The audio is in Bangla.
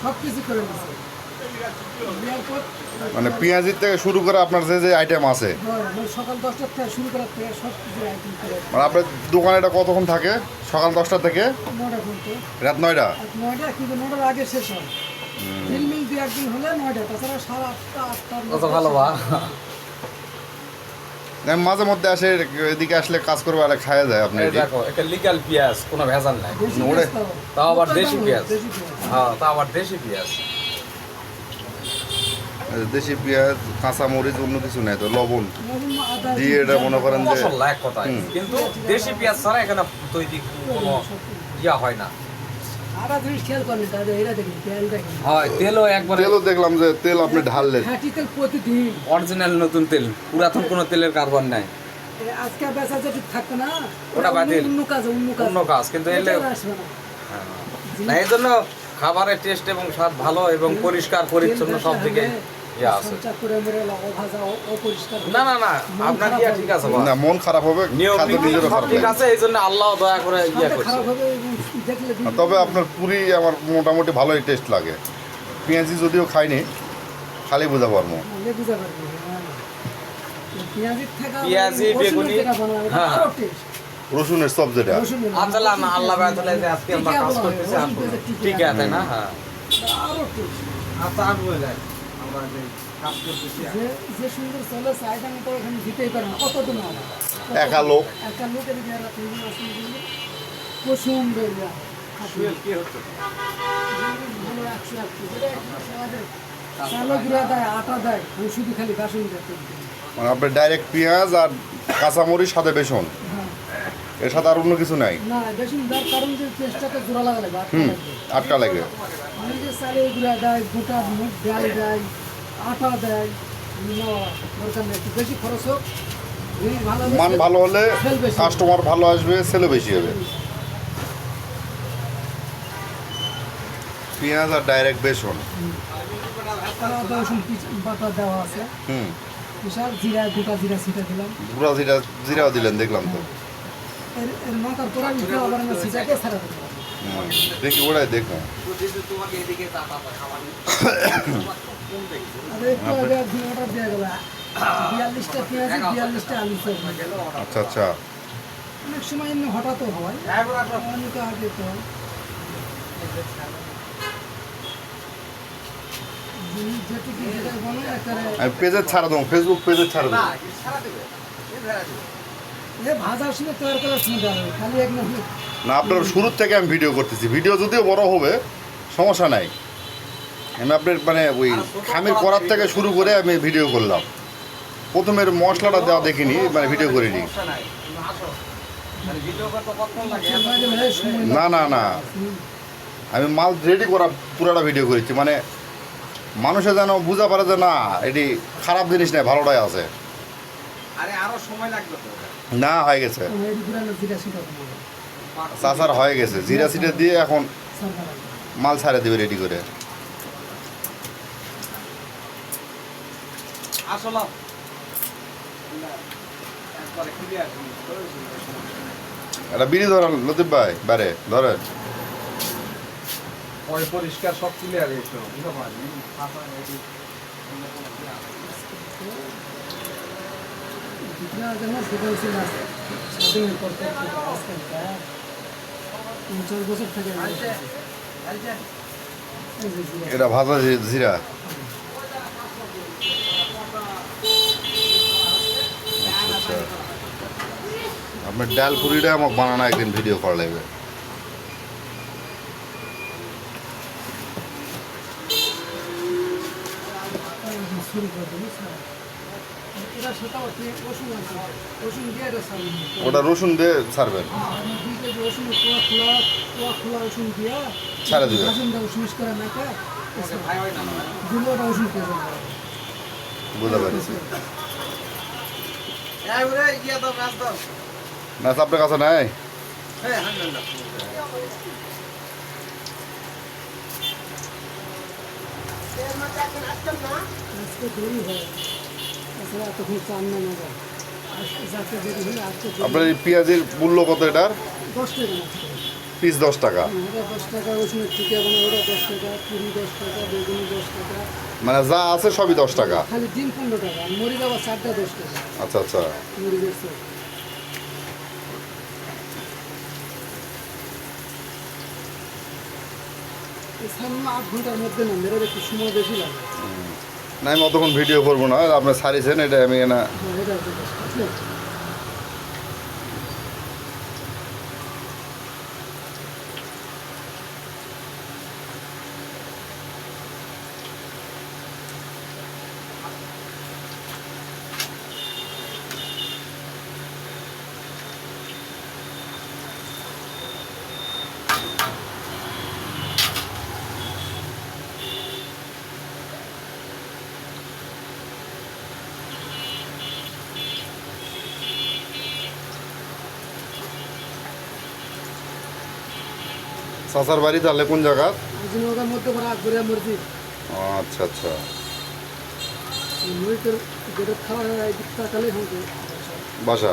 সব কিছু করে দিচ্ছে দেওয়ার পর মানে পেঁয়াজির থেকে শুরু করে আপনার যে যে আইটেম আছে, সকাল 10টার থেকে শুরু করার থেকে সব কিছু আইটেম করে মানে আপনার দোকানে এটা কতক্ষণ থাকে? সকাল 10টা থেকে 9টা পর্যন্ত রাত 9টা? 9টা কিন্তু 9টার আগে শেষ হয় মিল দিয়ে একদিন হলে 9টা, তাছাড়া 8:30 8টা কত ভালো বা আমি মাঝে মধ্যে আসে, এদিকে আসলে কাজ করবো আর খাওয়া যায় আপনি এই দেখো এটা লিগ্যাল পেঁয়াজ, কোনো ভেজাল নাই। ওরে। তাও আবার দেশি পেঁয়াজ। হ্যাঁ, তাও আবার দেশি পেঁয়াজ। দেশি পেঁয়াজ, কাঁচা মরিচ, অন্য কিছু নেই তো, লবণ দিয়ে এটা মনে করেন যে মশলা এক কথায়, কিন্তু দেশি পেঁয়াজ ছাড়া এখানে তৈরি কোনো ইয়া হয় না। আর জিনিস খেয়াল করেন তাহলে এরা দেখেন তেল দেখেন হয় তেলও একবারে তেলও দেখলাম যে তেল আপনি ঢাললেন খাঁটি তেল প্রতিদিন অরিজিনাল নতুন তেল, পুরাতন কোনো তেলের কারবার নাই। আজকে বেচা যেটুকু থাকতো না ওটা বাতিল। অন্য অন্য কাজ, কিন্তু এলে এটা আসবে না না, এই জন্য খাবারের টেস্ট এবং স্বাদ ভালো এবং পরিষ্কার পরিচ্ছন্ন সব দিকে ইয়ে আছে। সঞ্চার করে মেরে লাগো ভাজা অপরিষ্কার না না না, আপনার ইয়া ঠিক আছে বাবা। না, মন খারাপ হবে, নিয়ম খাদ্য নীতি নিজেরও সব খারাপ ঠিক লাগে। আছে, এই জন্য আল্লাহ দয়া করে ইয়া খাদ্য করছে। খারাপ হবে এবং দেখলে তবে আপনার পুরি আমার মোটামুটি ভালোই টেস্ট লাগে। পেঁয়াজি যদিও খাইনি, খালি বোঝা পারবো। বুঝা পারবে পেঁয়াজির থেকে পেঁয়াজি, বেগুনি, হ্যাঁ। আরো টেস্ট রসুনের চপ যেটা, আচ্ছা না, আল্লাহ তাআলা যে আজকে আমরা কাজ করতেছি ঠিক আছে না? হ্যাঁ আরো টেস্ট আচ্ছা আর বলে যায় আমরা যে কাজ করতেছি যে সুন্দর চলে চাহিদা মতো এখানে দিতেই পারে না, কত দিন হবে একা লোক একটা লোকের যারা তৈরি আছে কুসুম বেরিয়া কি হচ্ছে ভালো 100 চালো গুঁড়া দেয়, আটা দেয়, শুধু খালি বাসন দেয়। মানে আপনার ডাইরেক্ট পেঁয়াজ আর কাঁচামরিচ সাথে বেসন, এর সাথে আর অন্য কিছু নাই। না বেসন দেওয়ার কারণ যে টেস্টটাকে জোড়া লাগা লাগবে আটটা লাগে। আমি যে চালের গুঁড়া দেয়, গোটা মুগ ডাল দেয়, আটা দেয়, দরকার নেই, একটু বেশি খরচ হোক, জিনিস ভালো হবে, মান ভালো হলে সেল বেশি। কাস্টমার ভালো আসবে, সেলও বেশি হবে। পেঁয়াজ আর ডাইরেক্ট বেসন, আদা রসুন বাটা দেওয়া আছে, বিশাল জিরা, গোটা জিরা ছিটা দিলাম, গুঁড়া জিরাও দিলেন দেখলাম তো। এর মাথার পর আমি আবার আমি ছিটাকে ছাড়া দিলাম। দেখি ওটাই দেখুন। তোমাকে এদিকে তাকাবা খাবার আর একটু আগে একদিন অর্ডার দেওয়া গেল 42টা পেঁয়াজ, 42টা আলু চপ। আচ্ছা আচ্ছা, অনেক সময় এমনি হঠাৎও হয়, অনেকে আগে তো হয়। যেটুকু যেটা বলে একেবারে আমি পেজে ছাড়া দেবো, ফেসবুক পেজে ছাড়া দেবো। ভাজার সময় তৈরি করার সময় দেওয়া হবে, খালি এক মিনিট না, আপনার শুরুর থেকে আমি ভিডিও করতেছি, ভিডিও যদিও বড় হবে সমস্যা নাই। আমি আপনার মানে ওই খামির করার থেকে শুরু করে আমি ভিডিও করলাম। প্রথমের মশলাটা দেওয়া দেখিনি, মানে ভিডিও করিনি। না না না, আমি মাল রেডি করা পুরাটা ভিডিও করেছি, মানে মানুষে যেন বুঝা পারে যে না এটি খারাপ জিনিস নেই, ভালোটাই আছে। আরে আরো সময় লাগবে তো। না, হয়ে গেছে জিরা ছিটা দেবো, চাচার, হয়ে গেছে জিরা সিটা দিয়ে এখন সরকার আগে। মাল ছাড়ে দেবে রেডি করে। আসলে একবারে ক্লিয়ার এটা বিড়ি ধরেন লতিফ ভাই, বারে ধরেন। ওই পরিষ্কার সব ক্লিয়ার হয়েছে বুঝতে পারলি জিরা যেন দোকান ছিল স্বাধীনের পর থেকে আজকাল 3-4 বছর থেকে এই যে জিরা। এটা ভাজা জিরা। আচ্ছা, আপনার ডাল পুরিটা আমাকে বানানো একদিন ভিডিও করা লাগবে। শুরু করে দেবো স্যার, এটা সেটাও রসুন আছে, রসুন দিয়ে এটা সারবেন। ওটা রসুন দিয়ে ছাড়বেন, 2 কেজি রসুন খোলা রসুন দিয়ে ছাড়া দিবেন। রসুন দেবো সুমিশ করে মেখে ভাই হয় না দুটো রসুন পেয়ে যাবে। বুঝতে পারছি। এই ওরে ইয়া দাও কাজ দাও না, আপনার কাছে নাই? হ্যাঁ আলহামদুলিল্লাহ আজকে দেরি হয়, তাছাড়া তখন চান না নেবে, আজকে যাতে দেরি হলে আজকে আপনার এই পেঁয়াজের মূল্য কত এটার? 10 টাকা মাত্র। পিস 10 টাকা। ওটা 10 টাকা, রসুনের টিকা বানায় ওটা 10 টাকা, পুরি 10 টাকা, বেগুনি 10 টাকা, মানে যা আছে সবই 10 টাকা। খালি ডিম 15 টাকা, আর মরিচ আবার 4টা 10 টাকা, আচ্ছা আচ্ছা। মরিচের চপ। এই সামনে 8 ঘন্টার মধ্যে না, মেরে একটু সময় বেশি লাগে। না আমি অতক্ষণ ভিডিও করবো না, আপনি সারিয়েছেন এটা আমি না। হ্যাঁ, এটা হচ্ছে কথা, বুঝলে? চাচার বাড়ি তাহলে কোন জায়গা? আজিমগঞ্জের মধ্যে বড় আকবরিয়া মসজিদ। আচ্ছা আচ্ছা। এই মসজিদের যেটা খাওয়া হয়, এই দিকটা কালেই হবে বাসা। বাসা।